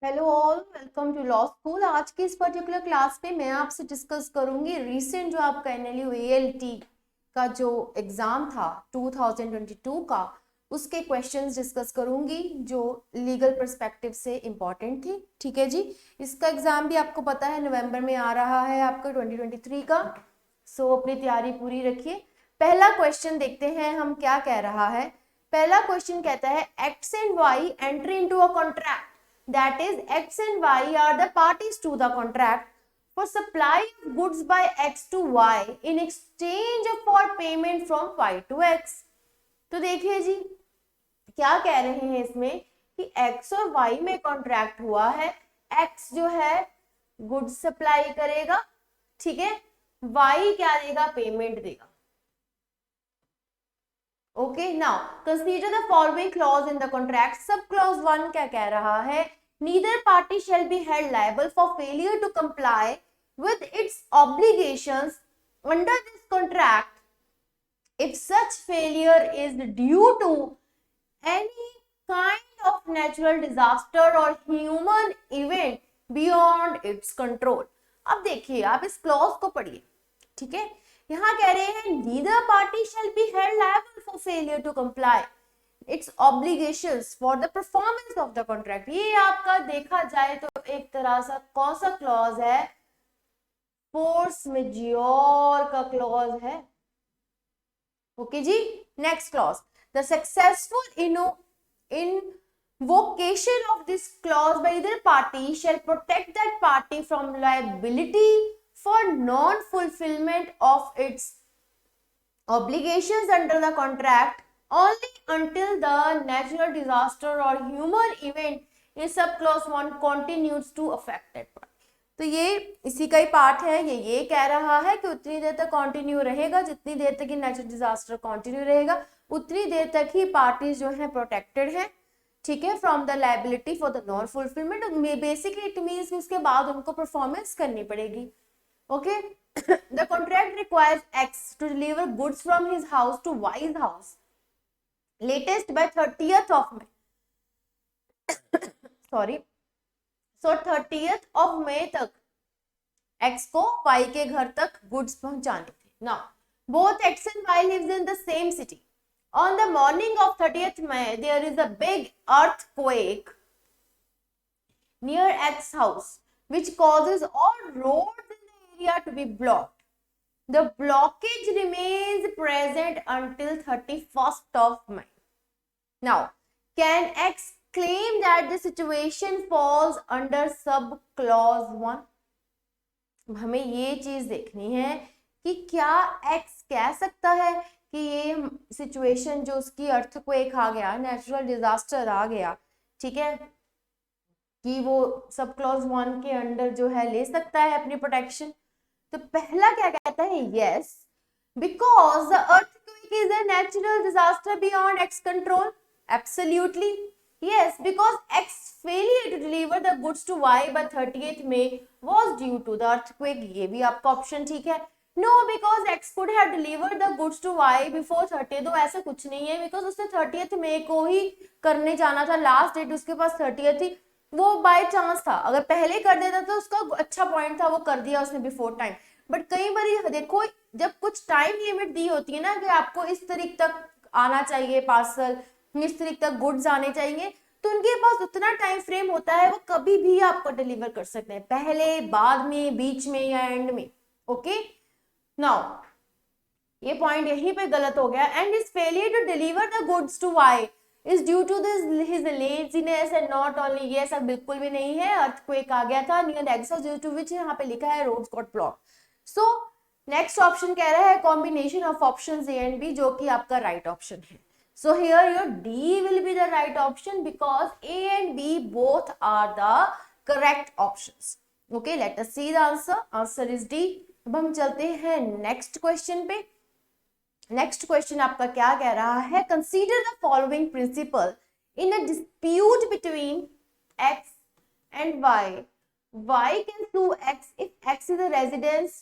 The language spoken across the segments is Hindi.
Hello all, welcome to law school. आज की इस पर्टिकुलर क्लास पे मैं आपसे डिस्कस करूंगी रीसेंट जो आपका एनएलयू एएलटी का जो एग्जाम था 2022 का, उसके क्वेश्चंस डिस्कस करूंगी जो लीगल पर्सपेक्टिव से इम्पॉर्टेंट थी। ठीक है जी, इसका एग्जाम भी आपको पता है नवंबर में आ रहा है आपका 2023 का। सो अपनी तैयारी पूरी रखिए। पहला क्वेश्चन देखते हैं हम क्या कह रहा है। पहला क्वेश्चन कहता है x and y enter into a contract, that is x and y are the parties to the contract for supply of goods by x to y in exchange for payment from y to x। तो देखिए जी, क्या कह रहे हैं इसमें कि x और y में कॉन्ट्रैक्ट हुआ है। x जो है गुड्स सप्लाई करेगा, ठीक है, y क्या देगा, पेमेंट देगा। Okay, now consider the following clause in the contract. Sub clause 1 क्या कह रहा है, neither party shall be held liable for failure to comply with its obligations under this contract if such failure is due to any kind of natural disaster or human event beyond its control। अब देखिए, आप इस क्लॉज को पढ़िए, ठीक है। यहां कह रहे हैं neither party shall be held liable for failure to comply its obligations for the performance of the contract। ये आपका देखा जाए तो एक तरह सा कौन सा क्लॉज है, फोर्स मेजोर का क्लॉज है। ओके जी, next clause, the successful invocation of this clause by either party shall protect that party from liability for non-fulfillment of its obligations under the contract only until the natural disaster or human event in sub clause 1 continues to affect that part। तो ये इसी का ही पार्ट है। ये कह रहा है कि उतनी देर तक कंटिन्यू रहेगा जितनी देर तक ये नेचुरल डिजास्टर कंटिन्यू रहेगा, उतनी देर तक ही पार्टीज जो है प्रोटेक्टेड है, ठीक है, from the liability for the non fulfilment. Basically it means कि उसके बाद उनको परफॉर्मेंस करनी पड़ेगी। Okay, the contract requires X to deliver goods from his house to Y's house latest by 30th of May। Sorry, so 30th of May तक X को Y के घर तक गुड्स पहुंचाने थे। Now both X and Y lives in the same city। On the morning of 30th May there is a big earthquake near X house which causes all roads in the area to be blocked। The blockage remains present until 31st of May। Now, can X claim that the situation falls under sub clause 1? हमें ये चीज देखनी है कि क्या X कह सकता है कि ये सिचुएशन जो उसकी अर्थक्वेक आ गया, नेचुरल डिजास्टर आ गया, ठीक है, कि वो सब क्लॉज 1 के अंडर जो है ले सकता है अपनी प्रोटेक्शन। तो पहला क्या कहता है, yes, because the earthquake is a natural disaster beyond x control. Absolutely yes, because X failure to deliver the goods to Y by 30th May was due to the earthquake। ये भी आपका ऑप्शन ठीक है। No, because X could have delivered the goods to Y before 30th। तो ऐसा कुछ नहीं है, बिकॉज उसने 30th May को ही करने जाना था, लास्ट डेट उसके पास 30th थी, वो बाय चांस था। अगर पहले कर देता तो उसका अच्छा पॉइंट था, वो कर दिया उसने बिफोर टाइम। बट कई बार देखो, जब कुछ टाइम लिमिट दी होती है ना कि आपको इस तारीख तक आना चाहिए पार्सल, इस तारीख तक गुड्स आने चाहिए, तो उनके पास उतना टाइम फ्रेम होता है, वो कभी भी आपको डिलीवर कर सकते हैं, पहले, बाद में, बीच में या एंड में। ओके, नाउ ये पॉइंट यहीं पे गलत हो गया। And his failure to deliver the goods to y is due to this his laziness and not only, ये ऐसा बिल्कुल भी नहीं है, अर्थक्वेक आ गया था near the axis due to which यहाँ पे लिखा है roads got blocked। so next option कह रहा है combination of options A and B, जो कि आपका राइट ऑप्शन है। so here your D will be the right option because A and B both are the correct options। okay, let us see the answer। answer is D। अब हम चलते हैं नेक्स्ट क्वेश्चन पे। नेक्स्ट क्वेश्चन आपका क्या कह रहा है, consider the following principle in a dispute between x and y can sue x if x is a residence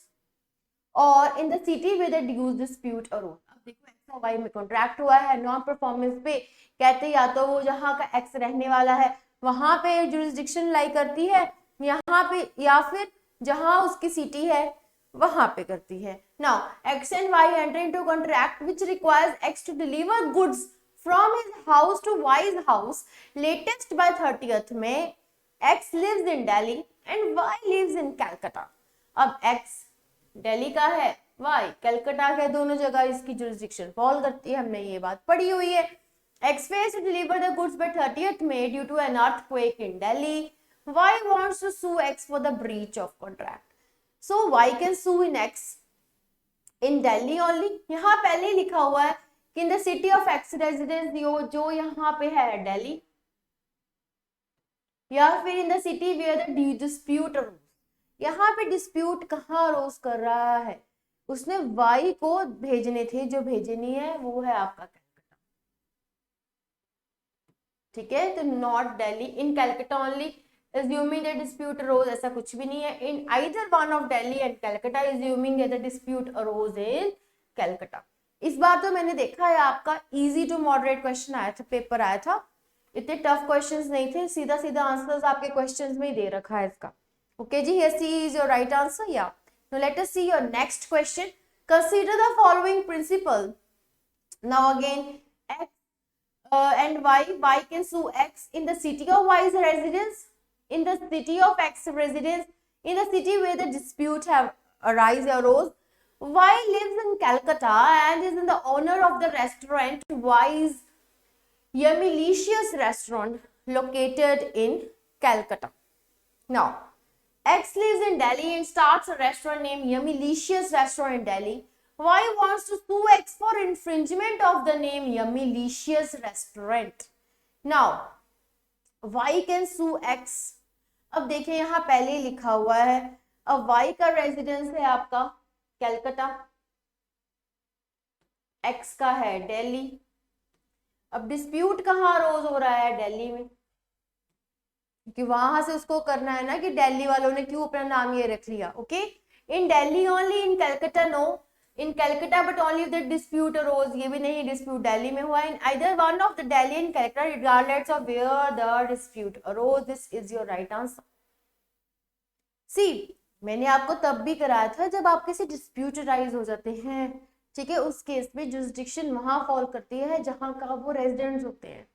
or in the city where the dues dispute arose। अब देखो x और y में कॉन्ट्रैक्ट हुआ है, नॉन परफॉर्मेंस पे कहते या तो वो जहां का x रहने वाला है वहां पे जुरिस्डिक्शन लाई करती है, यहाँ पे, या फिर जहां उसकी सिटी है वहां पे करती है। Now x and y enter into contract which requires x to deliver goods from his house to y's house latest by 30th में। X lives in Delhi and y lives in Calcutta. अब एक्स दिल्ली का है, वाई कलकत्ता का है, दोनों जगह इसकी जुरिस्डिक्शन फॉल करती है, हमने ये बात पढ़ी हुई है। X fails to deliver the goods by 30th May due to an earthquake in Delhi. Y wants to sue X for the breach of contract. So Y can sue in X in Delhi only. यहाँ पहले ही लिखा हुआ है कि in the city of X residence, जो यहाँ पे है दिल्ली, या फिर in the city where the dispute arose. यहाँ पे डिस्प्यूट कहाँ अरोज कर रहा है, उसने वाई को भेजने थे, जो भेजनी है वो है आपका कलकत्ता, ठीक है। तो not Delhi, in Calcutta only, assuming that dispute arose, ऐसा कुछ भी नहीं है। इन either one of Delhi and Calcutta, assuming that the dispute arose in Calcutta। इस बार तो मैंने देखा है आपका इजी टू मॉडरेट क्वेश्चन आया था, पेपर आया था, इतने टफ क्वेश्चंस नहीं थे, सीधा सीधा आंसर्स आपके क्वेश्चंस में ही दे रखा है इसका। Okay, Ji, here C is your right answer. Yeah. Now let us see your next question. Consider the following principle. Now again, X and Y. Y can sue X in the city of Y's residence, in the city of X residence, in the city where the dispute have arose. Y lives in Calcutta and is in the owner of the restaurant Y's Yummylicious restaurant located in Calcutta. Now, X lives in Delhi and starts a restaurant named Yummylicious Restaurant in Delhi. Y wants to sue X for infringement of the name Yummylicious Restaurant. Now, Y can sue X. अब देखिए यहाँ पहले ही लिखा हुआ है, अब Y का रेजिडेंस है आपका कलकत्ता, X का है दिल्ली। अब डिस्प्यूट कहाँ अरोज हो रहा है, दिल्ली में, कि वहां से उसको करना है ना कि दिल्ली वालों ने क्यों अपना नाम ये रख लिया। Okay, in Delhi only, in Calcutta no, in Calcutta but only the dispute arose, ये भी नहीं, डिस्प्यूट दिल्ली में हुआ। In either one of the Delhi and Calcutta regardless of where the dispute arose, this is your right answer. See, मैंने आपको तब भी कराया था जब आपके से डिस्प्यूट अराइज हो जाते हैं, ठीक है, उस केस में जुरिस्डिक्शन वहां फॉल करती है जहां का वो रेजिडेंट्स होते हैं।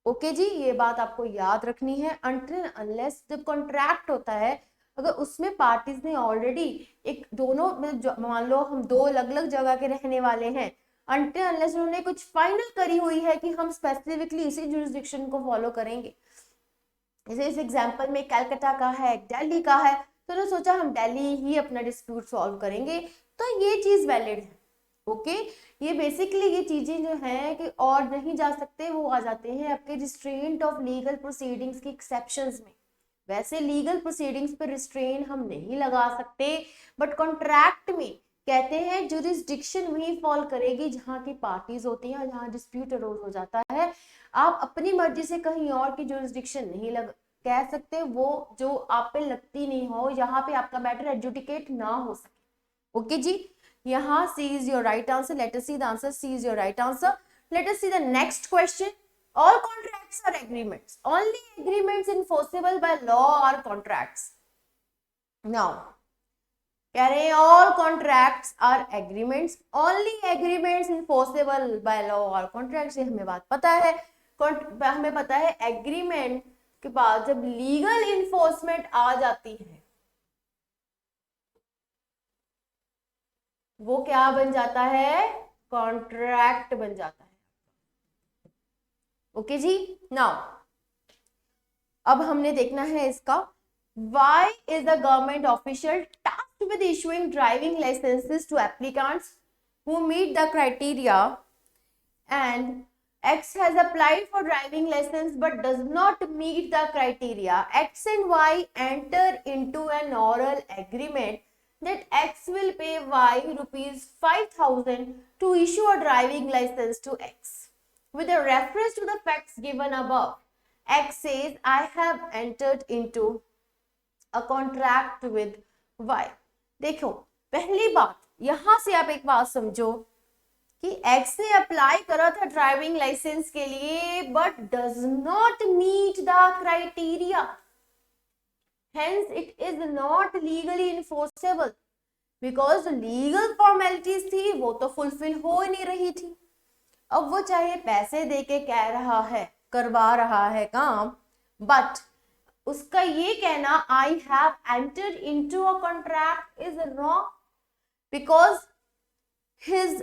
ओके जी, ये बात आपको याद रखनी है। अनटिल अनलेस जब कॉन्ट्रैक्ट होता है, अगर उसमें पार्टीज ने ऑलरेडी एक दोनों, मान लो हम दो अलग अलग जगह के रहने वाले हैं, अनटिल अनलेस उन्होंने कुछ फाइनल करी हुई है कि हम स्पेसिफिकली इसी जुरिस्डिक्शन को फॉलो करेंगे, जैसे इस एग्जांपल में कलकत्ता का है, दिल्ली का है, तो उन्होंने सोचा हम दिल्ली ही अपना डिस्प्यूट सॉल्व करेंगे, तो ये चीज वैलिड है। ओके, ये बेसिकली ये चीजें जो है कि और नहीं जा सकते, वो आ जाते हैं आपके रिस्ट्रेंट ऑफ लीगल प्रोसीडिंग्स की एक्सेप्शंस में। वैसे लीगल प्रोसीडिंग्स पर रिस्ट्रेन हम नहीं लगा सकते, बट कॉन्ट्रैक्ट में कहते हैं जुरिस्डिक्शन वही फॉल करेगी जहाँ की पार्टीज होती हैं, जहाँ डिस्प्यूट अरोज हो जाता है। आप अपनी मर्जी से कहीं और की जुरिस्डिक्शन नहीं कह सकते, वो जो आप पे लगती नहीं हो, यहाँ पे आपका मैटर एडजुडिकेट ना हो सके। ओके जी, यहाँ C is your right answer. Let us see the answer. C is your right answer. Let us see the next question. All contracts are agreements. Only agreements enforceable by law are contracts. Now, कह रहे हैं all contracts are agreements. Only agreements enforceable by law are contracts. ये हमें बात पता है। हमें पता है agreement के बाद जब legal enforcement आ जाती है, वो क्या बन जाता है, कॉन्ट्रैक्ट बन जाता है। ओके जी, नाउ अब हमने देखना है इसका, why is the government official tasked with issuing driving licenses to applicants who meet the criteria, and X has applied for driving license but does not meet the criteria. X and Y enter into an oral agreement that X will pay Y rupees 5,000 to issue a driving license to X. With a reference to the facts given above, X says, I have entered into a contract with Y. देखो, पहली बात, यहां से आप एक बात समझो कि एक्स ने अप्लाई करा था ड्राइविंग लाइसेंस के लिए but does not meet the criteria, hence it is not legally enforceable, because legal formalities थी वो तो फुलफिल हो ही नहीं रही थी। अब वो चाहे पैसे देके कह रहा है, करवा रहा है काम, बट उसका ये कहना I have entered into a contract is wrong, because his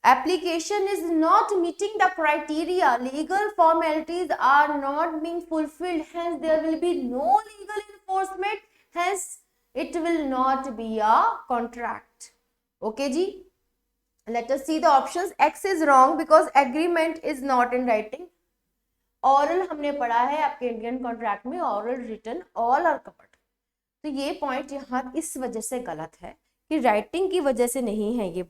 application is not meeting the criteria, legal formalities are not being fulfilled, hence there will be no legal enforcement, hence it will not be a contract. Okay ji, let us see the options. X is wrong because agreement is not in writing. Oral हमने पढ़ा है आपके इंडियन कॉन्ट्रैक्ट में, oral written all are covered, तो ये पॉइंट यहाँ इस वजह से गलत है कि राइटिंग की वजह से नहीं है, ये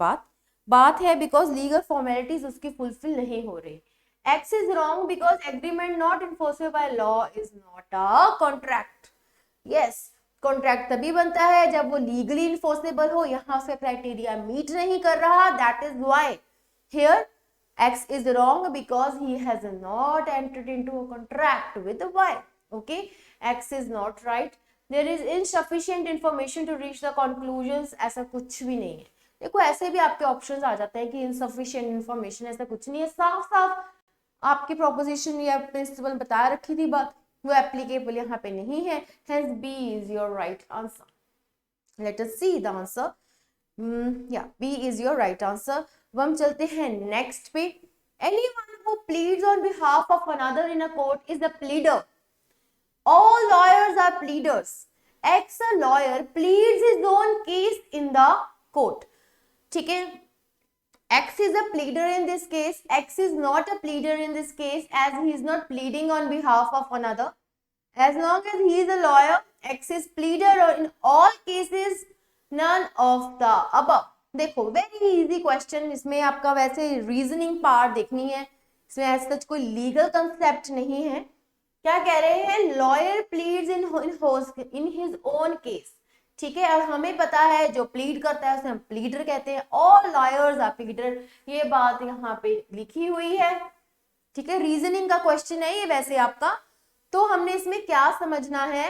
बात है बिकॉज लीगल फॉर्मेलिटीज उसकी फुलफिल नहीं हो रही। X is wrong because agreement not enforceable by law is not a contract. Yes, contract तभी बनता है जब वो लीगली इन्फोर्सेबल हो, यहाँ से क्राइटेरिया मीट नहीं कर रहा, that is why here X is wrong because he has not entered into a contract with Y. Okay, X is not right. There is insufficient information to reach the conclusions. ऐसा कुछ भी नहीं है। देखो ऐसे भी आपके ऑप्शंस आ जाते हैं कि insufficient information, ऐसा कुछ नहीं है, साफ साफ आपकी प्रोपोजिशन या प्रिंसिपल बता रखी थी बात, वो एप्लीकेबल यहाँ पे नहीं है, hence B is your right answer. Let us see the answer. Yeah, B is your right answer. अब हम चलते हैं नेक्स्ट पे। Anyone who pleads on behalf of another in a court is a pleader. All lawyers are pleaders. X a lawyer pleads his own case in the court. ठीक है, X is a pleader in this case. X is not a pleader in this case as he is not pleading on behalf of another. As long as he is a lawyer, X is pleader in all cases, none of the above. देखो वेरी इजी क्वेश्चन, इसमें आपका वैसे रीजनिंग पार्ट देखनी है, इसमें ऐसा कोई लीगल कंसेप्ट नहीं है। क्या कह रहे हैं, lawyer pleads in his own case. ठीक है, और हमें पता है जो प्लीड करता है उसे हम प्लीडर कहते हैं, ऑल लॉयर्स आर प्लीडर, ये बात यहाँ पे लिखी हुई है। ठीक है, रीजनिंग का क्वेश्चन है ये वैसे आपका, तो हमने इसमें क्या समझना है,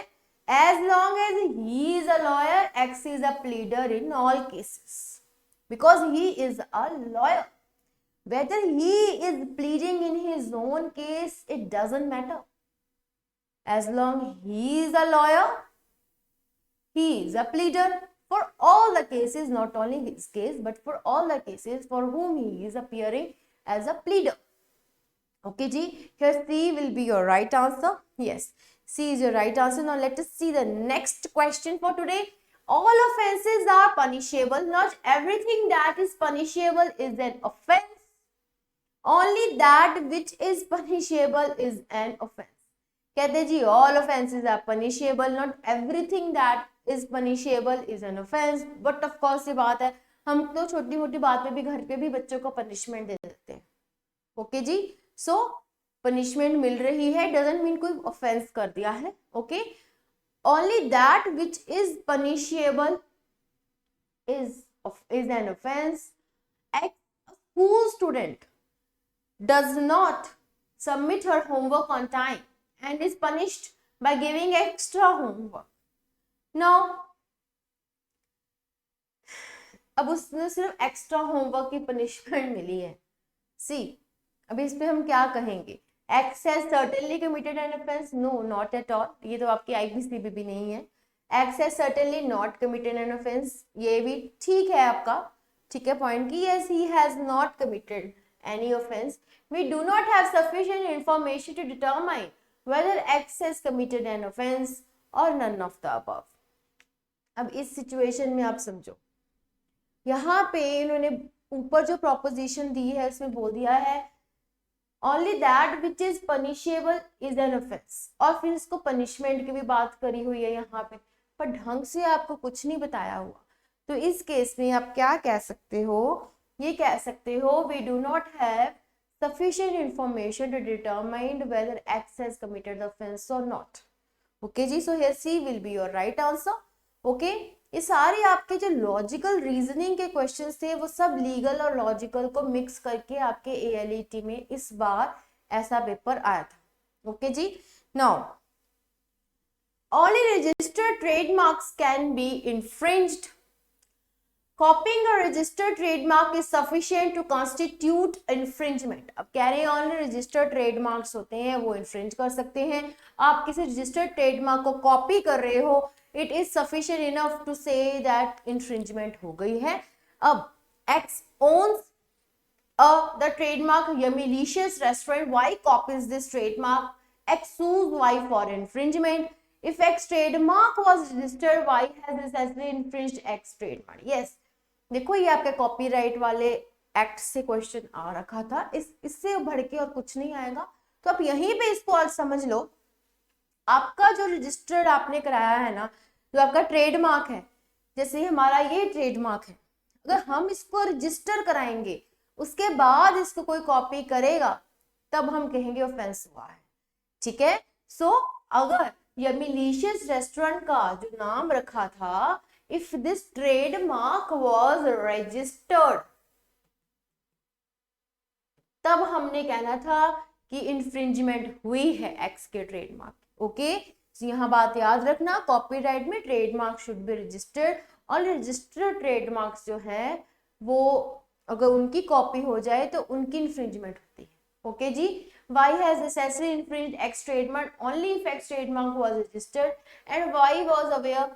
as long as he is a lawyer, x is a pleader in all cases because he is a lawyer. Whether he is pleading in his own case, it doesn't matter. As long he is a lawyer, he is a pleader for all the cases, not only his case, but for all the cases for whom he is appearing as a pleader. Okay, ji, here C will be your right answer. Yes, C is your right answer. Now let us see the next question for today. All offenses are punishable. Not everything that is punishable is an offense. Only that which is punishable is an offense. कहते जी all offenses are punishable. Not everything that is punishable is an offense. But of course ये बात है, हम तो छोटी मोटी बात में भी घर पे भी बच्चों को पनिशमेंट दे देते हैं। ओके जी, सो पनिशमेंट मिल रही है doesn't mean कोई ऑफेंस कर दिया है। Okay, only that which is punishable is an offense. A school student does not submit her homework on time and is punished by giving extra homework. Now, अब उसने सिर्फ एक्स्ट्रा होमवर्क की पनिशमेंट मिली है। सी, अभी इस पे हम क्या कहेंगे, X has certainly committed an offense? No, not at all. ये तो आपकी IPCB भी नहीं है। X has certainly not committed an offense. ये भी ठीक है आपका, ठीक है पॉइंट की, yes he has not committed any offense. We do not have sufficient information to determine whether X has committed an offense or none of the above. अब इस सिचुएशन में आप समझो, यहाँ पे इन्होंने ऊपर जो प्रोपोजिशन दी है उसमें बोल दिया है only that which is punishable is an offense, और फिर इसको पनिशमेंट की भी बात करी हुई है यहाँ पे, पर ढंग से आपको कुछ नहीं बताया हुआ। तो इस केस में आप क्या कह सकते हो, ये कह सकते हो we do not have sufficient information to determine whether X has committed the offense or not. Okay ji, so here C will be your right answer. Okay, ये सारे आपके जो लॉजिकल रीजनिंग के क्वेश्चंस थे वो सब लीगल और लॉजिकल को मिक्स करके आपके ALET में इस बार ऐसा पेपर आया था। ओके जी, now only registered trademarks can be infringed. Copying a registered trademark is sufficient to constitute infringement. अब कह रहे हैं only registered trademarks होते हैं वो infringe कर सकते हैं। आप किसी registered trademark को copy कर रहे हो, it is sufficient enough to say that infringement हो गई है। अब X owns the trademark Yumilicious restaurant. Y copies this trademark. X sues Y for infringement. If X trademark was registered, Y has necessarily infringed X trademark. Yes. देखो ये आपके कॉपीराइट वाले एक्ट से क्वेश्चन आ रखा था, इससे बढ़ के और कुछ नहीं आएगा। तो आप यहीं पे इसको आज समझ लो, आपका जो रजिस्टर्ड आपने कराया है ना, जो आपका ट्रेडमार्क है, जैसे हमारा ये ट्रेडमार्क है, अगर हम इसको रजिस्टर कराएंगे उसके बाद इसको कोई कॉपी करेगा तब हम कहेंगे ऑफेंस हुआ है। ठीक है, सो अगर यमीलिशियस रेस्टोरेंट का जो नाम रखा था, if this trademark was registered, तब हमने कहना था कि इंफ्रिंजमेंट हुई है एक्स के ट्रेडमार्क। ओके, यहां बात याद रखना, कॉपीराइट में ट्रेडमार्क शुड बी रजिस्टर्ड, और रजिस्टर्ड ट्रेडमार्क्स जो है वो अगर उनकी कॉपी हो जाए तो उनकी इंफ्रिंजमेंट होती है। ओके जी, Y has necessarily infringed X trademark only if X trademark was registered and Y was aware।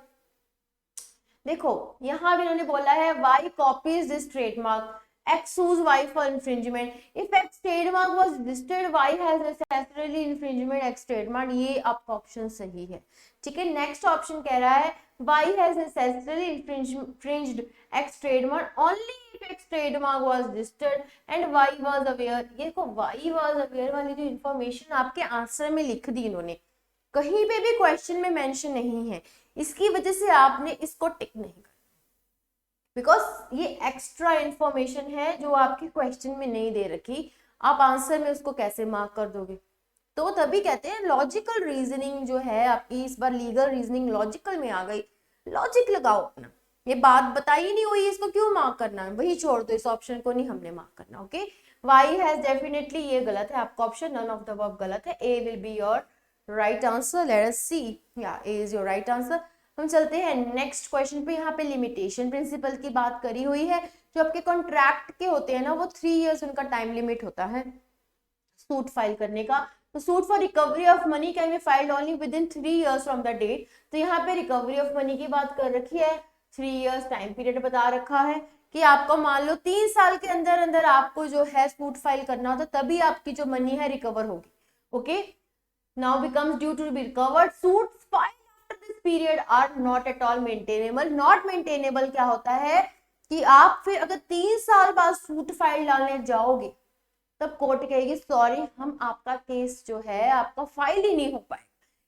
देखो यहां भी इन्होंने बोला है Y copies this trademark, X sues Y for infringement. If X trademark was registered, Y has necessarily infringement X trademark। ये आपका ऑप्शन सही है। ठीक है, नेक्स्ट ऑप्शन कह रहा है Y has necessarily infringed X trademark only if X trademark was registered and Y was aware। ये को Y was aware वाली जो इंफॉर्मेशन आपके आंसर में लिख दी इन्होंने, कहीं पे भी क्वेश्चन में मेंशन नहीं है, इसकी वजह से आपने इसको टिक नहीं कर, बिकॉज ये एक्स्ट्रा इंफॉर्मेशन है जो आपके क्वेश्चन में नहीं दे रखी, आप आंसर में उसको कैसे मार्क कर दोगे। तो तभी कहते हैं लॉजिकल रीजनिंग जो है आपकी, इस बार लीगल रीजनिंग लॉजिकल में आ गई, लॉजिक लगाओ अपना। ये बात बताई नहीं हुई, इसको क्यों मार्क करना है, वही छोड़ दो, इस ऑप्शन को नहीं हमने मार्क करना। ओके, वाई हैज डेफिनेटली, ये गलत है आपका option, none of the above गलत है, A will be your right answer. Let us see, या A is your right answer. हम चलते हैं नेक्स्ट क्वेश्चन पे। यहाँ पे लिमिटेशन प्रिंसिपल की बात करी हुई है, जो आपके कॉन्ट्रैक्ट के होते हैं ना, वो 3 इयर्स उनका टाइम लिमिट होता है सूट फाइल करने का। तो suit for recovery of money can be filed only within 3 years from the date. तो यहाँ पे रिकवरी ऑफ मनी की बात कर रखी है, 3 इयर्स टाइम पीरियड बता रखा है कि आपको मान लो 3 साल के अंदर अंदर आपको जो है सूट फाइल करना होता, तभी आपकी जो मनी है रिकवर होगी। Okay, now becomes due to be recovered. Suits filed after this period are not at all maintainable. Not maintainable क्या होता है कि आप फिर अगर 3 साल बाद सूट फाइल डालने जाओगे तब कोर्ट कहेगी सॉरी, हम आपका केस जो है आपका फाइल ही नहीं हो पाएगा,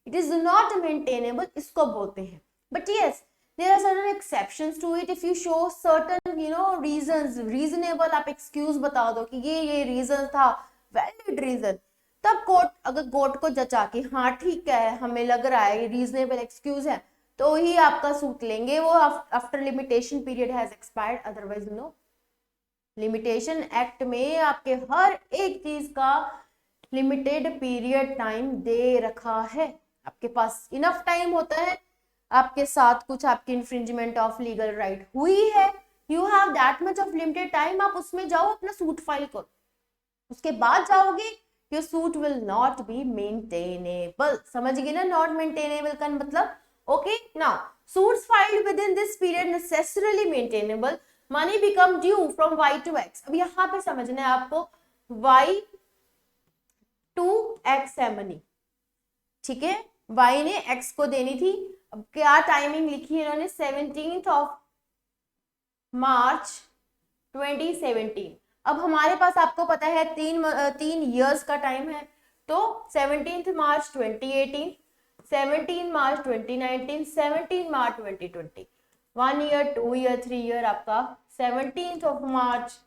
इट इज नॉट मेंटेनेबल, इसको बोलते हैं। But yes, there are certain exceptions to it if you show certain reasons, reasonable, आप एक्सक्यूज बता दो कि ये रीजन था, वैलिड रीजन, तब कोर्ट अगर कोर्ट को जचा के हाँ ठीक है हमें लग रहा है ये रीजनेबल एक्सक्यूज है, तो ही आपका सूट लेंगे वो after limitation period has expired, otherwise no. Limitation act में आपके हर एक चीज का लिमिटेड पीरियड टाइम दे रखा है, आपके पास इनफ टाइम होता है, आपके साथ कुछ आपकी इन्फ्रिंजमेंट ऑफ लीगल राइट हुई है, you have that much of limited time, आप उसमें जाओ अपना सूट फाइल करो, उसके बाद जाओगे your suit will not be maintainable. समझ गए ना नॉट मेंटेनेबल का मतलब। Okay, now suits filed within this period necessarily maintainable, money become due from y to x. अब यहाँ पे समझना है आपको, वाई टू एक्स है मनी, ठीक है, वाई ने एक्स को देनी थी। अब क्या टाइमिंग लिखी है इन्होंने, 17 मार्च 2017। अब हमारे पास आपको पता है 3 इयर्स का टाइम है, तो 17 March 2018, 17 March 2019, 17 March 2020, 1 year, 2 year, 3 year, आपका 17 मार्च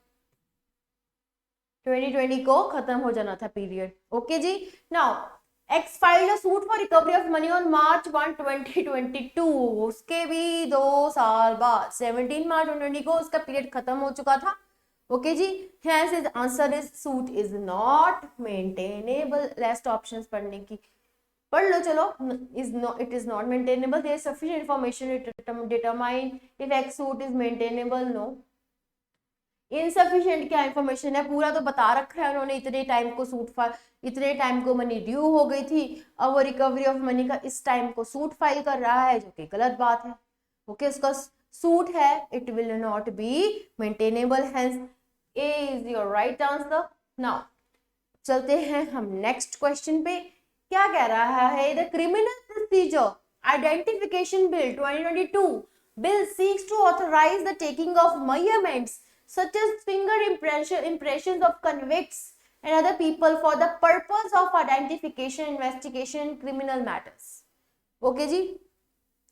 2020 को खत्म हो जाना था पीरियड। ओके जी, now x filed a suit for recovery of money on March 1, 2022। उसके भी 2 साल बाद 17 मार्च 2020 को उसका पीरियड खत्म हो चुका था। ओके जी, hence his answer is suit is not maintainable। Last options पढ़ने की पढ़ लो चलो। is not, it is not maintainable, there is sufficient information to determine if X suit is maintainable। no, insufficient क्या इंफॉर्मेशन है, पूरा तो बता रखा है उन्होंने, इतने टाइम को इतने टाइम को मनी ड्यू हो गई थी, अब वो रिकवरी ऑफ मनी का इस टाइम को सूट फाइल कर रहा है, जो कि गलत बात है। ओके, उसका सूट है, it will not be maintainable, hence A is your right answer. Now चलते हैं हम नेक्स्ट क्वेश्चन पे। क्या कह रहा है, the criminal procedure identification bill 2022 bill seeks to authorize the taking of measurements such as finger impressions of convicts and other people for the purpose of identification, investigation in criminal matters। Okay जी,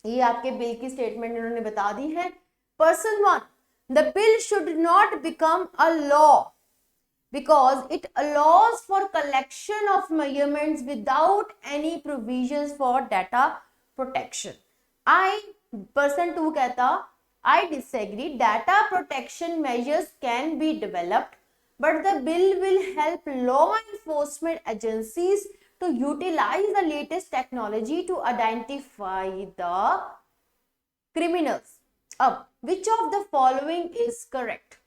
ये आपके बिल की स्टेटमेंट इन्होंने बता दी है। Person 1, the bill should not become a law because it allows for collection of measurements without any provisions for data protection। Person 2 कहता, I disagree, data protection measures can be developed, but the bill will help law enforcement agencies to utilize the latest technology to identify the criminals। अब which of the following is correct?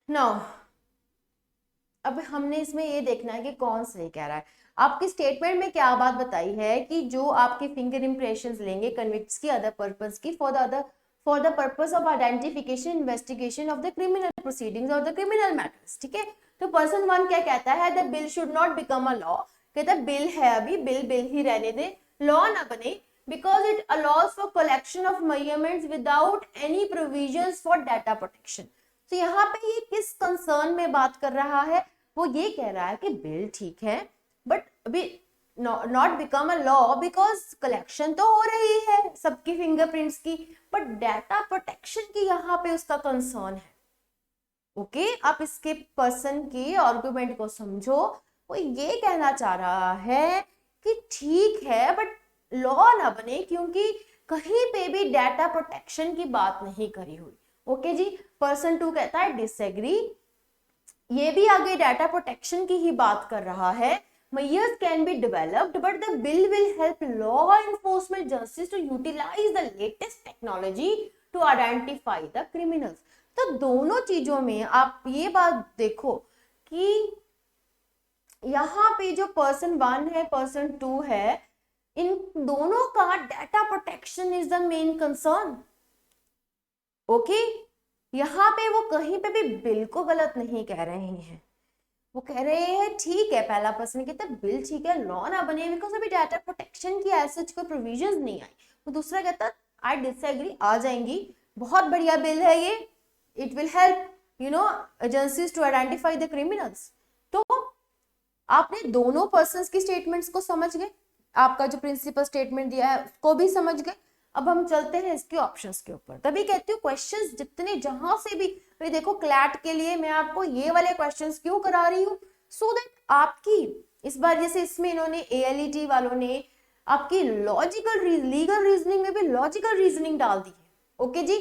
Now अब हमने इसमें ये देखना है कि कौन सही कह रहा है। आपकी स्टेटमेंट में क्या बात बताई है कि जो आपके फिंगर इंप्रेशंस लेंगे कन्विक्ट्स की अदर पर्पस की for the purpose of identification, investigation of the criminal proceedings और द क्रिमिनल मैटर्स। ठीक है, तो पर्सन 1 क्या कहता है, the bill should not become a law. कहता है बिल है, अभी बिल ही रहने दे, लॉ ना बने, because it allows for collection of measurements without any provisions for data protection। तो यहाँ पे ये किस कंसर्न में बात कर रहा है, वो ये कह रहा है कि बिल ठीक है बट अभी not become a law because collection तो हो रही है सबकी फिंगरप्रिंट्स की, बट डाटा प्रोटेक्शन की यहाँ पे उसका कंसर्न है। ओके, आप इसके पर्सन के आर्गुमेंट को समझो, वो ये कहना चाह रहा है कि ठीक है बट लॉ ना बने क्योंकि कहीं पे भी डाटा प्रोटेक्शन की बात नहीं करी हुई। ओके जी, पर्सन 2 कहता है डिसएग्री, ये भी आगे डाटा प्रोटेक्शन की ही बात कर रहा है। measures can be developed but the bill will help law enforcement agencies to utilize the latest technology to identify the criminals। तो दोनों चीजों में आप ये बात देखो कि यहाँ पे जो पर्सन 1 है, पर्सन 2 है, इन दोनों का data protection is the main concern. Okay, यहाँ पे वो कहीं पे भी बिल को गलत नहीं कह रहे हैं, वो कह रहे हैं ठीक है, पहला पर्सन कहता है बिल ठीक है, लॉ ना बने बिकॉज अभी डाटा प्रोटेक्शन की ऐसे कोई प्रोविजंस नहीं आई। वो दूसरा कहता आई डिसएग्री, आ जाएंगी, बहुत बढ़िया बिल है ये, it will help agencies to identify the criminals. तो आपने दोनों पर्संस की स्टेटमेंट्स को समझ गए, आपका जो प्रिंसिपल स्टेटमेंट दिया है उसको भी समझ गए। अब हम चलते हैं इसके ऑप्शंस के ऊपर। तभी कहती हूँ क्वेश्चंस जितने जहां से भी, भाई देखो क्लैट के लिए मैं आपको ये वाले क्वेश्चंस क्यों करा रही हूँ, सो दैट आपकी इस बार जैसे इसमें इन्होंने ALET वालों ने आपकी लॉजिकल लीगल रीजनिंग में भी लॉजिकल रीजनिंग डाल दी है। ओके जी,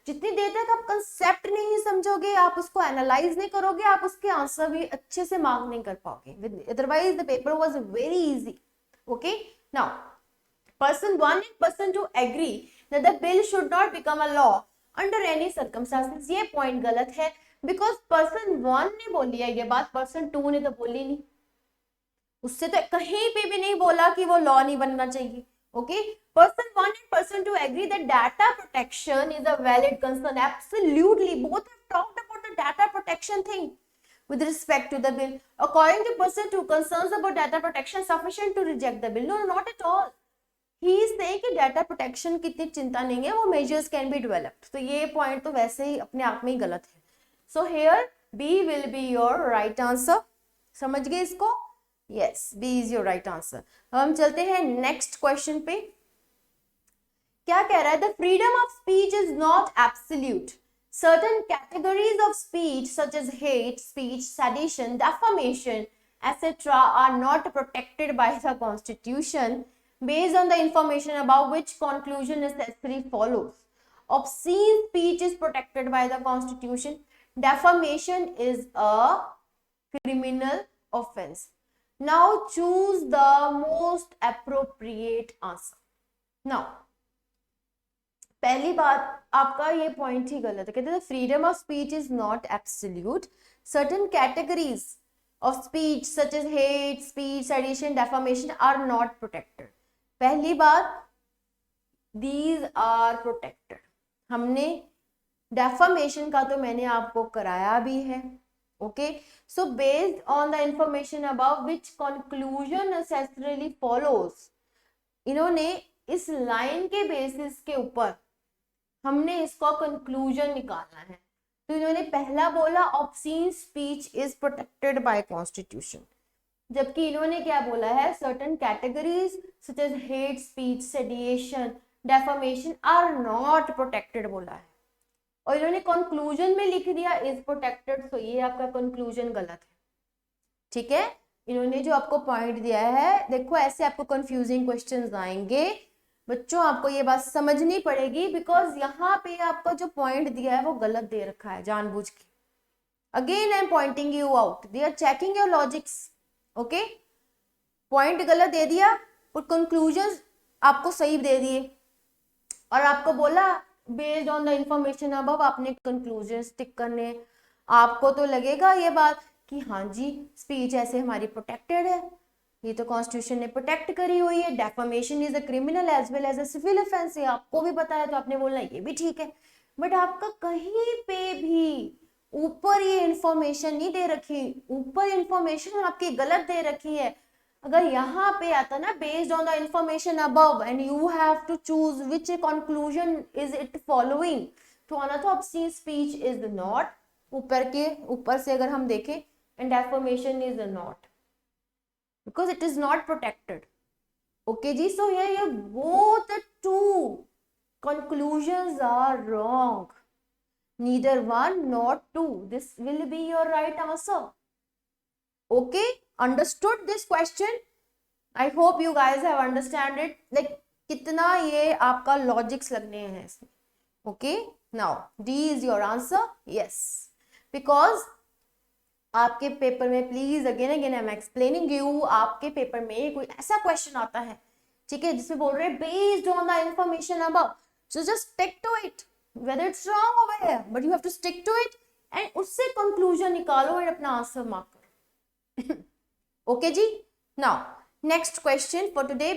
जितनी देर तक आप कंसेप्ट नहीं समझोगे, आप उसको एनालाइज नहीं करोगे, आप उसके आंसर भी अच्छे से मार्क नहीं कर पाओगे, otherwise the paper was very easy. Okay, now person 1 and person 2 agree that the bill should not become a law under any circumstances। ये पॉइंट गलत है बिकॉज पर्सन 1 ने बोली है ये बात, पर्सन 2 ने तो बोली नहीं, उससे तो कहीं पे भी नहीं बोला कि वो लॉ नहीं बनना चाहिए। Okay, person 1 and person 2 agree that data protection is a valid concern। Absolutely, both have talked about the data protection thing with respect to the bill। According to person 2, concerns about data protection sufficient to reject the bill। No, not at all। He is saying कि डाटा प्रोटेक्शन की इतनी चिंता नहीं है, वो मेजर्स कैन बी डेवलप्ड। तो ये पॉइंट तो वैसे ही अपने आप में ही गलत है। So here B will be your right answer. समझ गए इसको? Yes, B is your right answer. हम चलते हैं नेक्स्ट क्वेश्चन पे। क्या कह रहा है, the freedom of speech is not absolute. Certain categories of speech such as hate speech, sedition, defamation etc. are not protected by the Constitution based on the information above, which conclusion necessarily follows? Obscene speech is protected by the Constitution. Defamation is a criminal offense. Now choose the most appropriate answer. Now, पहली बात आपका ये पॉइंट ही गलत है. कहते हैं freedom of speech is not absolute. Certain categories of speech such as hate speech, sedition, defamation are not protected. पहली बात, these are protected. हमने defamation का तो मैंने आपको कराया भी है. Okay, so based on the information above, which conclusion necessarily follows, इन्होंने इस लाइन के बेसिस के ऊपर हमने इसका कंक्लूजन निकालना है. तो इन्होंने पहला बोला obscene speech is protected by constitution, जबकि इन्होंने क्या बोला है, certain categories such as hate speech, sedition, defamation are not protected बोला है. और इन्होंने कंक्लूजन में लिख दिया इज प्रोटेक्टेड. तो ये आपका कंक्लूजन गलत है. ठीक है, इन्होंने जो आपको पॉइंट दिया है, देखो ऐसे आपको कंफ्यूजिंग क्वेश्चंस आएंगे बच्चों, आपको ये बात समझनी पड़ेगी, बिकॉज यहाँ पे आपका जो पॉइंट दिया है वो गलत दे रखा है जानबूझ के. Again I am pointing you out, they are checking your logics. Okay, point गलत दे दिया और कंक्लूजन आपको सही दे दिए, और आपको बोला based on the information above आपने कंक्लूजन स्टिक करने. आपको तो लगेगा ये बात कि हाँ जी स्पीच ऐसे हमारी प्रोटेक्टेड है, ये तो कॉन्स्टिट्यूशन ने प्रोटेक्ट करी हुई है. Defamation is a criminal as well as a civil offence, ये आपको भी पता है, तो आपने बोलना ये भी ठीक है. बट आपका कहीं पे भी ऊपर ये इंफॉर्मेशन नहीं दे रखी, ऊपर इंफॉर्मेशन आपकी गलत दे रखी है. अगर यहाँ पे आता ना based on the information above and you have to choose which conclusion is it following, तो आना तो ऑब्सीन स्पीच इज नॉट, ऊपर से अगर हम देखें, and defamation is not, because it is not protected. Okay ji, so here both the two conclusions are wrong, neither one nor two. This will be your right answer. Okay, understood this question? I hope you guys have understand it, like कितना ये आपका लॉजिक्स लगने हैं इसमें. Okay, now D is your answer. Yes, because आपके पेपर में please again I am explaining you, आपके पेपर में कोई ऐसा क्वेश्चन आता है, ठीक है, जिसमें बोल रहे हैं based on the information above, so just stick to it, whether it's wrong over here, but you have to stick to it and उससे कंक्लूजन निकालो एंड अपना आंसर मार्क करो. ओके जी, now next question for today,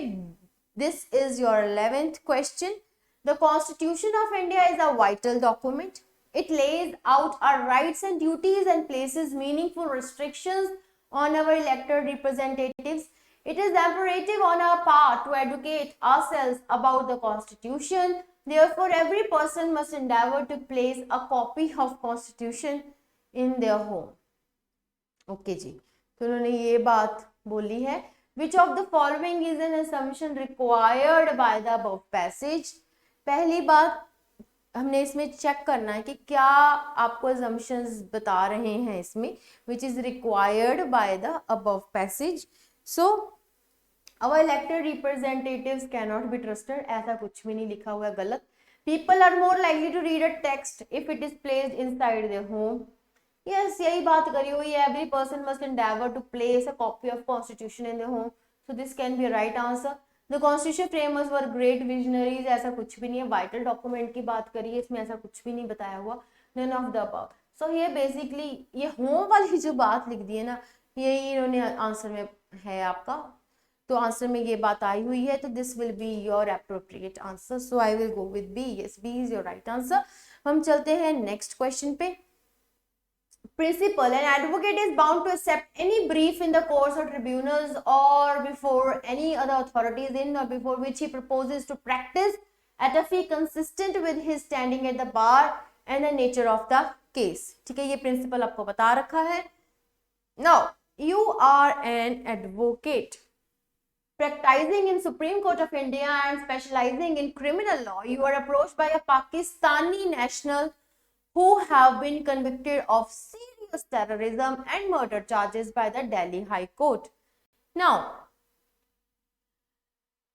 this is your 11th question. The constitution of India is a vital document. It lays out our rights and duties and places meaningful restrictions on our elected representatives. It is imperative on our part to educate ourselves about the Constitution. Therefore, every person must endeavor to place a copy of Constitution in their home. Okay जी, तो उन्होंने ये बात बोली है. Which of the following is an assumption required by the above passage? पहली बात हमने इसमें चेक करना है कि क्या आपको assumptions बता रहे हैं इसमें, which is required by the above passage. So our elected representatives cannot be trusted, ऐसा कुछ भी नहीं लिखा हुआ है, गलत. People are more likely to read a text if it is placed inside their home. Yes, यही बात करी हुई है. Every person must endeavor to place a copy of Constitution in their home. So this can be a right answer. The Constitution framers were great visionaries, ऐसा कुछ भी नहीं है. वाइटल डॉक्यूमेंट की बात करिए, इसमें ऐसा कुछ भी नहीं बताया हुआ. None of the above. So ये बेसिकली ये होम वाली जो बात लिख दी है ना, यही इन्होंने आंसर में है आपका, तो आंसर में ये बात आई हुई है, तो this will be your appropriate answer. So I will go with B. Yes, B is your right answer. हम चलते हैं नेक्स्ट क्वेश्चन पे. Principle: an advocate is bound to accept any brief in the courts or tribunals or before any other authorities in or before which he proposes to practice at a fee consistent with his standing at the bar and the nature of the case. ठीक है, ये principle आपको बता रखा है. Now you are an advocate practicing in Supreme Court of India and specializing in criminal law. You are approached by a Pakistani national who have been convicted of serious serious terrorism and murder charges by the Delhi High Court. Now,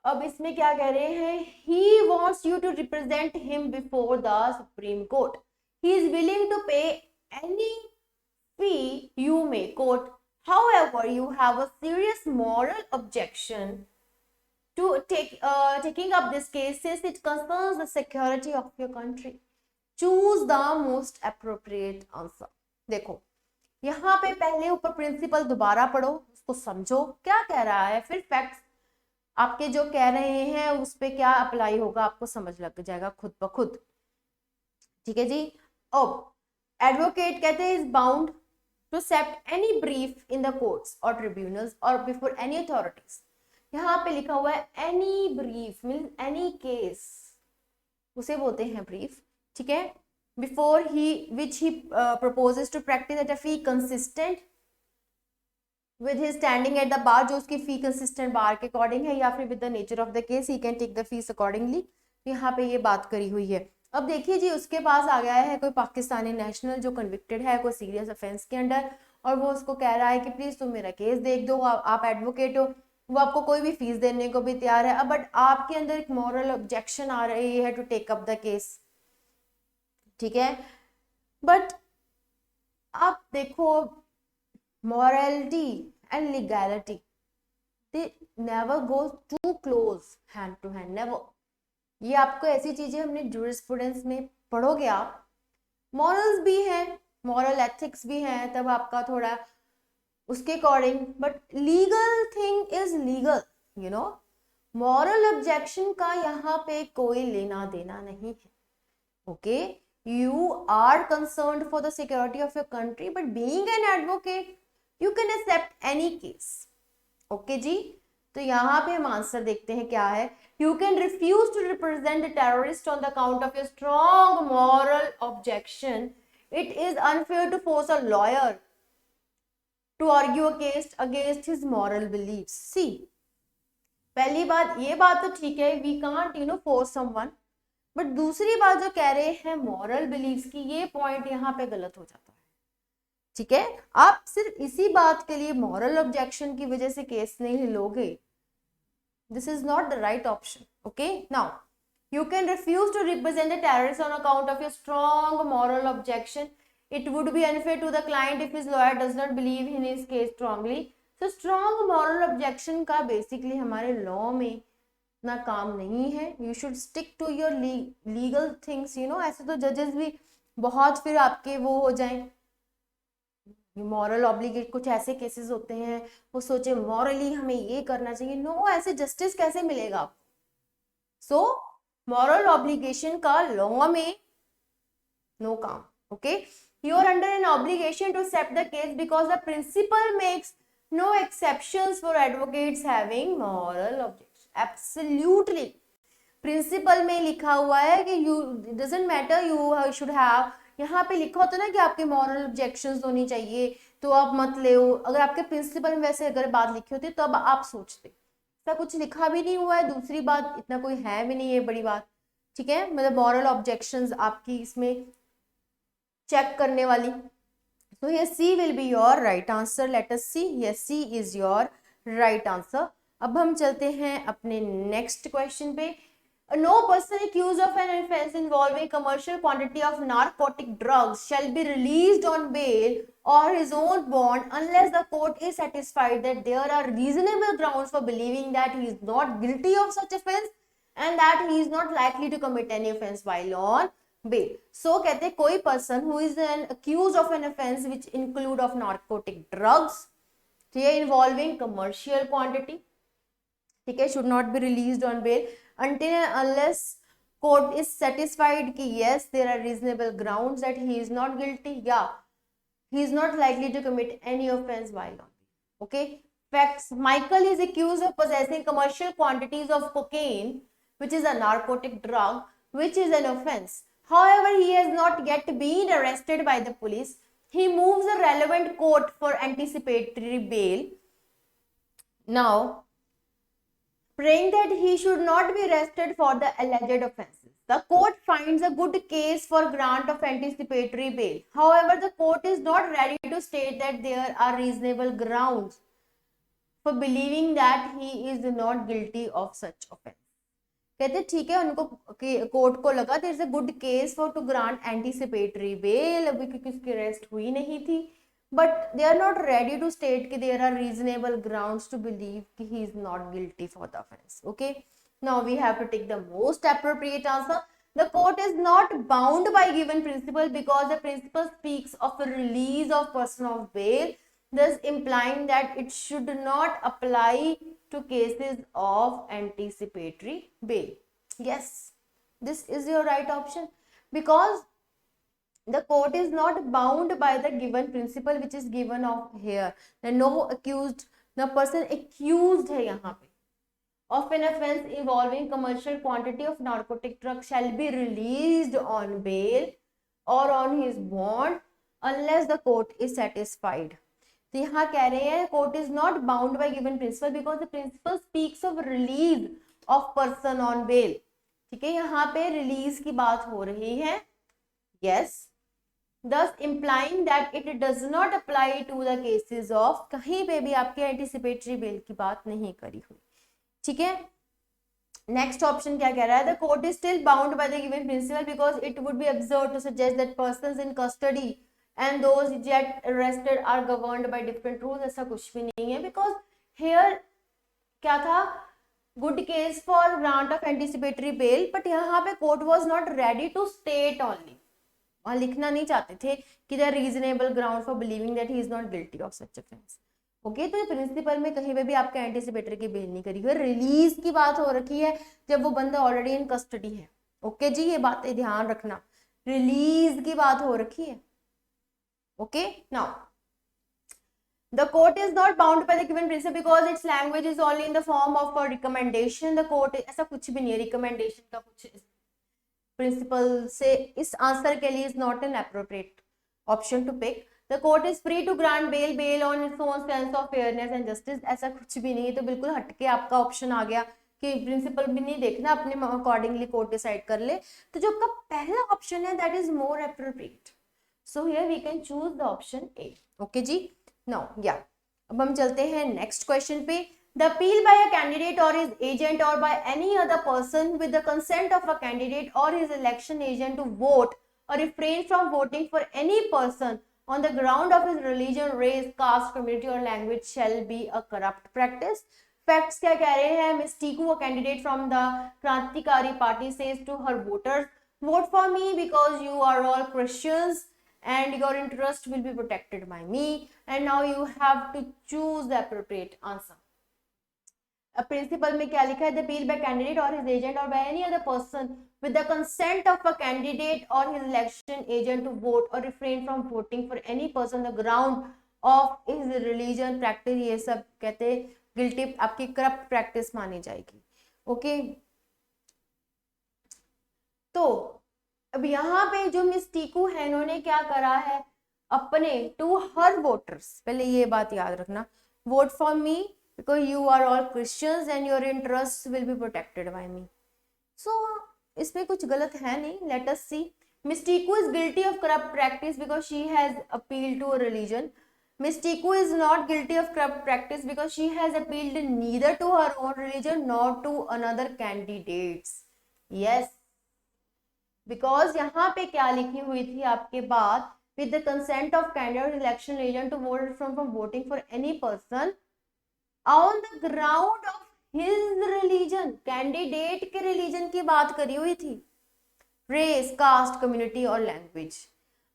अब इसमें क्या कह रहे हैं, he wants you to represent him before the Supreme Court. He is willing to pay any fee you may quote. However, you have a serious moral objection to taking up this case since it concerns the security of your country. Choose the most appropriate answer. देखो यहाँ पे पहले ऊपर प्रिंसिपल दोबारा पढ़ो, उसको समझो क्या कह रहा है, फिर फैक्ट्स आपके जो कह रहे हैं उस पे क्या अप्लाई होगा आपको समझ लग जाएगा खुद ब खुद. ठीक है जी. अब एडवोकेट कहते हैं is bound to accept any brief in the courts और ट्रिब्यूनल्स और बिफोर एनी अथॉरिटीज. यहाँ पे लिखा हुआ है any brief means any case, उसे बोलते हैं ब्रीफ. ठीक है. Before he which he proposes to practise at a fee consistent with his standing at the bar, जो उसकी फी कंसिस्टेंट बार के अकॉर्डिंग है, या फिर with the nature of the case he can take the fees accordingly. यहाँ पे ये बात करी हुई है. अब देखिए जी, उसके पास आ गया है कोई पाकिस्तानी नेशनल जो कन्विक्टेड है कोई सीरियस ऑफेंस के अंडर, और वो उसको कह रहा है कि प्लीज तुम मेरा केस देख दो, आप एडवोकेट हो, वो आपको कोई भी फीस देने को भी तैयार है. अब बट आपके अंदर एक मॉरल ऑब्जेक्शन आ रही है to take up the case. ठीक है. बट आप देखो morality and legality, they never go too close hand to hand, never. ये आपको ऐसी चीजें हमने jurisprudence में पढ़ोगे आप, morals भी हैं, moral ethics भी हैं, तब आपका थोड़ा उसके according, but legal thing is legal, you know. moral objection का यहाँ पे कोई लेना देना नहीं है. okay, you are concerned for the security of your country, but being an advocate you can accept any case. Okay जी. तो यहाँ पे हम आंसर देखते हैं क्या है. You can refuse to represent the terrorist on the account of your strong moral objection. It is unfair to force a lawyer to argue a case against his moral beliefs. See, पहली बात, ये बात तो ठीक है, we can't force someone. But दूसरी बात जो कह रहे हैं moral beliefs की, ये पॉइंट यहाँ पे गलत हो जाता है. ठीक है. आप सिर्फ इसी बात के लिए मॉरल ऑब्जेक्शन की वजह से केस नहीं लोगे. This is not the right option. Okay. Now you can refuse to represent the terrorist on account of your strong moral objection. It would be unfair to the client if his lawyer does not believe in his case strongly. So strong moral objection का बेसिकली हमारे लॉ में ना काम नहीं है. You should stick to your legal things. ऐसे तो जजेस भी बहुत फिर आपके वो हो जाएं मॉरल ऑब्लिगेट. कुछ ऐसे केसेस होते हैं वो सोचे मॉरली हमें ये करना चाहिए. नो, ऐसे जस्टिस कैसे मिलेगा आपको. सो मॉरल ऑब्लिगेशन का लॉ में नो काम. Okay. You are under an obligation to accept the case because the principle makes no exceptions for advocates having moral objection. Absolutely. Principle में लिखा हुआ है कि you doesn't matter, you should have, यहाँ पे लिखा होता है ना कि आपके मॉरल ऑब्जेक्शंस होनी चाहिए तो आप मत ले. अगर आपके प्रिंसिपल में वैसे अगर बात लिखी होती तो अब आप सोचते. ऐसा कुछ लिखा भी नहीं हुआ है. दूसरी बात, इतना कोई है भी नहीं है बड़ी बात. ठीक है. मतलब मॉरल ऑब्जेक्शंस आपकी इसमें चेक करने वाली. तो ये C will be your right answer. Let us see. Yes, C is your right answer. अब हम चलते हैं अपने नेक्स्ट क्वेश्चन पे. No person accused of an offense involving commercial quantity of narcotic drugs shall be released on bail or his own bond unless the court is satisfied that there are reasonable grounds for believing that he is not guilty of such offense and that he is not likely to commit any offense while on bail. So कहते हैं कोई person who is accused of an offense which include of narcotic drugs, ठीक है, involving commercial quantity, ठीक है, should not be released on bail until and unless court is satisfied कि yes there are reasonable grounds that he is not guilty, yeah, he is not likely to commit any offense while on. Okay. Facts. Michael is accused of possessing commercial quantities of cocaine, which is a narcotic drug, which is an offense. However, he has not yet been arrested by the police. He moves the relevant court for anticipatory bail. Now, praying that he should not be arrested for the alleged offenses. The court finds a good case for grant of anticipatory bail. However, the court is not ready to state that there are reasonable grounds for believing that he is not guilty of such offense. कहते ठीक है, उनको कोर्ट को लगा there is a good case for to grant anticipatory bail, अभी क्योंकि उसकी अरेस्ट हुई नहीं थी, but they are not ready to state कि there are reasonable grounds to believe कि he is not guilty for the offence. Okay, now we have to take the most appropriate answer. The court is not bound by given principle because the principle speaks of the release of person of bail, thus implying that it should not apply to cases of anticipatory bail. Yes, this is your right option because the court is not bound by the given principle which is given of here. No accused, the person accused है यहाँ पे of an offense involving commercial quantity of narcotic drug shall be released on bail or on his bond unless the court is satisfied. तो यहाँ कह रहे हैं court is not bound by given principle because the principle speaks of release of person on bail. ठीक है, यहाँ पे release की बात हो रही है. Yes, thus implying that it does not apply to the cases of, कहीं पे भी आपके anticipatory bail की बात नहीं करी हुई. ठीक है, नेक्स्ट ऑप्शन क्या कह रहा है? The court is still bound by the given principle because it would be absurd to suggest that persons in custody and those yet arrested are governed by different rules. ऐसा कुछ भी नहीं है बिकॉज हेयर क्या था, good case for grant of anticipatory bail, but यहाँ पे court was not ready to state only, वहां लिखना नहीं चाहते थे कि there reasonable ground for believing that he is not guilty of such offence. Okay, तो प्रिंसिपल में कहीं पे भी आपके एंटीसिपेटरी की बेल नहीं करी हुई, रिलीज की बात हो रखी है जब वो बंदा ऑलरेडी इन कस्टडी है. ओके जी, ये बातें ध्यान रखना, रिलीज की बात हो रखी है. Okay, now the court is not bound by the given principle because its language is only in the form of a recommendation. The court, ऐसा कुछ भी नहीं है, रिकमेंडेशन का कुछ प्रिंसिपल से इस आंसर के लिए is not an appropriate option to pick. The court is free to grant bail on its own sense of fairness and justice. ऐसा कुछ भी नहीं है, तो बिल्कुल हटके आपका ऑप्शन आ गया कि प्रिंसिपल भी नहीं देखना, अपने अकॉर्डिंगली कोर्ट डिसाइड कर ले. तो जो आपका पहला ऑप्शन है that is more appropriate, so here we can choose the option A. Okay जी, नाउ या अब हम चलते हैं नेक्स्ट क्वेश्चन पे. The appeal by a candidate or his agent or by any other person with the consent of a candidate or his election agent to vote or refrain from voting for any person on the ground of his religion, race, caste, community or language shall be a corrupt practice. Facts क्या कह रहे हैं? Miss Tiku, a candidate from the Krantikari party, says to her voters, vote for me because you are all Christians and your interest will be protected by me. And now you have to choose the appropriate answer. Principle में क्या लिखा है? द अपील बाय कैंडिडेट और हिज एजेंट और by any other person with the consent of a candidate और his election agent to vote और refrain from voting for any person the ground of his religion practice, ये सब कहते हैं गिल्टी, आपकी करप्ट प्रैक्टिस मानी जाएगी. ओके, तो अब यहाँ पे जो मिस टीकू है इन्होंने क्या करा है, अपने टू हर वोटर्स, पहले ये बात याद रखना, vote for me because you are all Christians and your interests will be protected by me. So इसमें कुछ गलत है नहीं. Let us see. Miss Tiku is guilty of corrupt practice because she has appealed to a religion. Miss Tiku is not guilty of corrupt practice because she has appealed neither to her own religion nor to another candidates. Yes, because यहाँ पे क्या लिखी हुई थी आपके बाद, with the consent of candidate election agent to vote from voting for any person on the ground of his religion. Candidate के रिलीजन की बात करी हुई थी, रेस, कास्ट, कम्युनिटी और लैंग्वेज.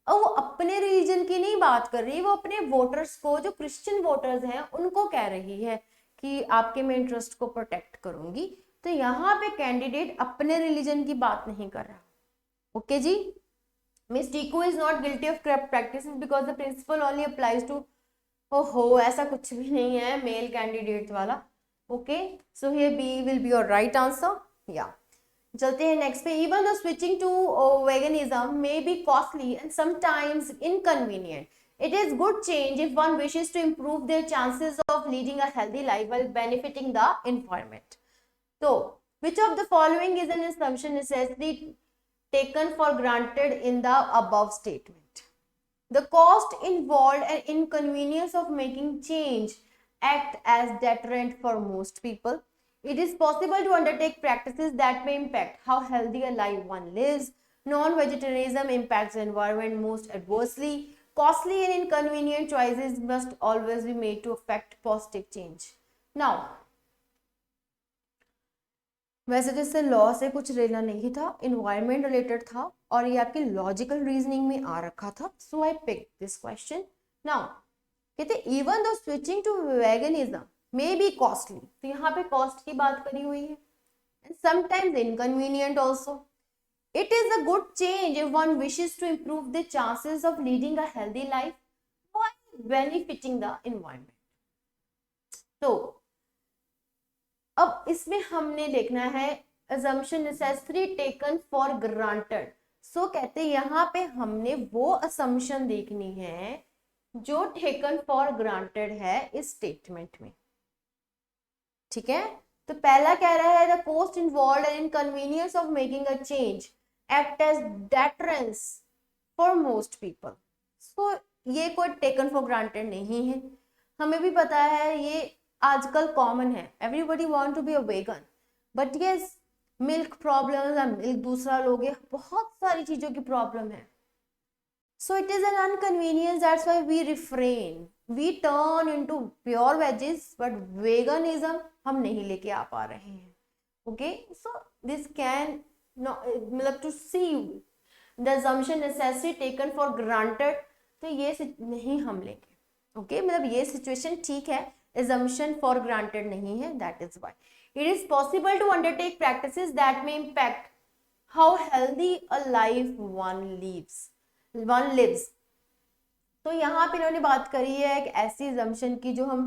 और वो अपने रिलीजन की नहीं बात कर रही, वो अपने वोटर्स को, जो क्रिश्चियन वोटर्स हैं, उनको कह रही है कि आपके मैं इंटरेस्ट को प्रोटेक्ट करूंगी. तो यहाँ पे कैंडिडेट अपने रिलीजन की बात नहीं कर रहा. ओके जी, Miss Tiku is not guilty of corrupt practices because the principle only applies to, ओहो ऐसा कुछ भी नहीं है मेल कैंडिडेट वाला. Okay, so here B will be your right answer. या चलते हैं नेक्स्ट पे. Even the switching to veganism may be costly and sometimes inconvenient, it is good change if one wishes to improve their chances of leading a healthy life while benefiting the environment. तो which of the following is an assumption necessary taken for granted in the above statement. The cost involved and inconvenience of making change act as deterrent for most people. It is possible to undertake practices that may impact how healthy a life one lives. Non-vegetarianism impacts the environment most adversely. Costly and inconvenient choices must always be made to affect positive change. Now, वैसे तो इससे लॉ से कुछ लेना नहीं था, इन्वायरमेंट रिलेटेड था और ये आपकी लॉजिकल रीजनिंग में आ रखा था. So I pick this question. Now कहते even though switching to veganism may be costly, तो यहाँ पे कॉस्ट की बात करी हुई है, and sometimes inconvenient also. It is a good change if one wishes to improve the chances of leading a healthy life while benefiting the environment. तो अब इसमें हमने देखना है assumption necessary taken for granted. सो कहते हैं यहाँ पे हमने वो assumption देखनी है जो taken for granted है इस statement में. ठीक है, तो पहला कह रहा है the cost involved and inconvenience of making a change act as deterrence for most people. so ये कोई taken for granted नहीं है, हमें भी पता है ये आजकल कॉमन है. Everybody want to be a vegan, but yes milk problem, milk दूसरा लोगे, बहुत सारी चीजों की प्रॉब्लम है. So it is an inconvenience, that's why we refrain, we turn into pure veggies, but veganism हम नहीं लेके आ पा रहे हैं. ओके, सो दिस कैन मतलब to see the assumption necessary taken for granted, तो ये नहीं हम लेंगे. ओके, मतलब ये सिचुएशन ठीक है, assumption for granted नहीं है. that is why it is possible to undertake practices that may impact how healthy a life one lives. तो यहाँ पे इन्होंने बात करी है एक ऐसी assumption की जो हम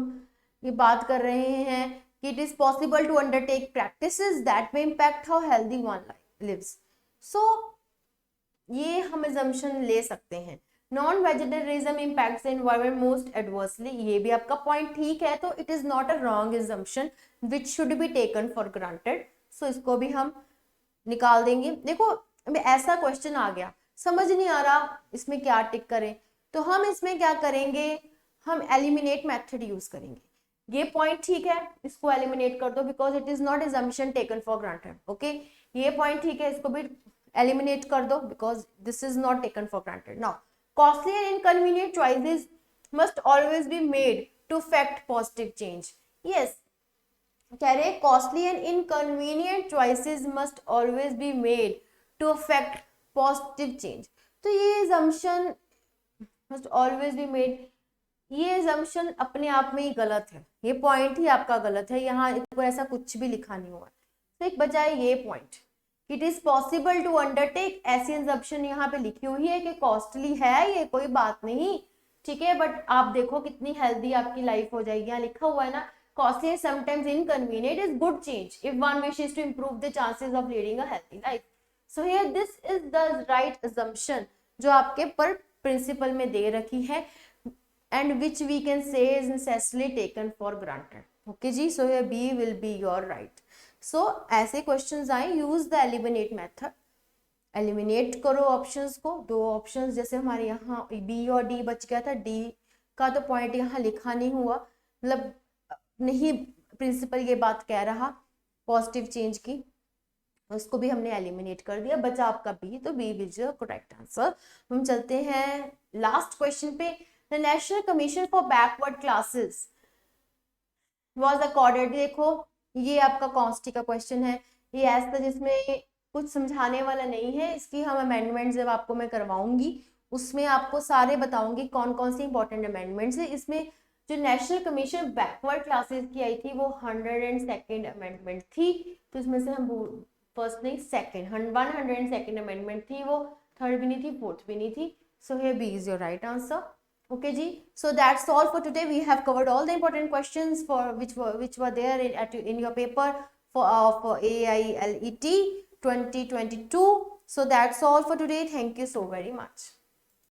ये बात कर रहे हैं कि it is possible to undertake practices that may impact how healthy one lives. so ये हम assumption ले सकते हैं. Non vegetarianism impacts the environment most adversely, ये भी आपका पॉइंट ठीक है. तो it is not a wrong assumption which should be taken for granted. So इसको भी हम निकाल देंगे. देखो अभी ऐसा क्वेश्चन आ गया, समझ नहीं आ रहा इसमें क्या टिक करें, तो हम इसमें क्या करेंगे, हम एलिमिनेट मेथड यूज करेंगे. ये पॉइंट ठीक है, इसको एलिमिनेट कर दो because it is not assumption taken for granted. Okay, ये पॉइंट ठीक है, इसको भी एलिमिनेट कर दो because this is not taken for granted. Now costly and inconvenient choices must always be made to affect positive change. Yes, कह रहे costly and inconvenient choices must always be made to affect positive change. तो ये assumption must always be made, ये assumption अपने आप में ही गलत है, ये पॉइंट ही आपका गलत है. यहाँ ऐसा कुछ भी लिखा नहीं हुआ, तो एक बजाय ये point it is possible to undertake, ऐसी assumption यहाँ पे लिखी हुई है कि कॉस्टली है, ये कोई बात नहीं, ठीक है, बट आप देखो कितनी हेल्दी आपकी लाइफ हो जाएगी. यहाँ लिखा हुआ है ना, costly and sometimes inconvenient is good change if one wishes to improve the chances of leading a healthy life. So here this is the right assumption जो आपके पर प्रिंसिपल में दे रखी है and which we can say is necessarily taken for granted. Okay जी, so here B will be your right. So ऐसे क्वेश्चंस आए, use the eliminate method, eliminate करो ऑप्शंस को. दो ऑप्शंस जैसे हमारे यहाँ बी और डी बच गया था, डी का तो पॉइंट यहाँ लिखा नहीं हुआ, मतलब नहीं प्रिंसिपल ये बात कह रहा पॉजिटिव चेंज की, उसको भी हमने एलिमिनेट कर दिया, बचा आपका बी, तो B is the correct answer. हम चलते हैं लास्ट क्वेश्चन पे. The national commission for backward classes was accorded, देखो ये आपका कॉन्स्टी का क्वेश्चन है, ये ऐसा जिसमें कुछ समझाने वाला नहीं है, इसकी हम अमेंडमेंट जब आपको मैं करवाऊंगी उसमें आपको सारे बताऊंगी कौन कौन सी इंपॉर्टेंट अमेंडमेंट्स है. इसमें जो नेशनल कमीशन बैकवर्ड क्लासेस की आई थी वो 102nd अमेंडमेंट थी, तो इसमें से हम फर्स्ट नहीं सेकंड 102nd अमेंडमेंट थी, वो थर्ड भी नहीं थी, फोर्थ भी नहीं थी. So here B is your right answer. Okay ji, so that's all for today. We have covered all the important questions for which were there in your paper for AILET 2022. So that's all for today. Thank you so very much.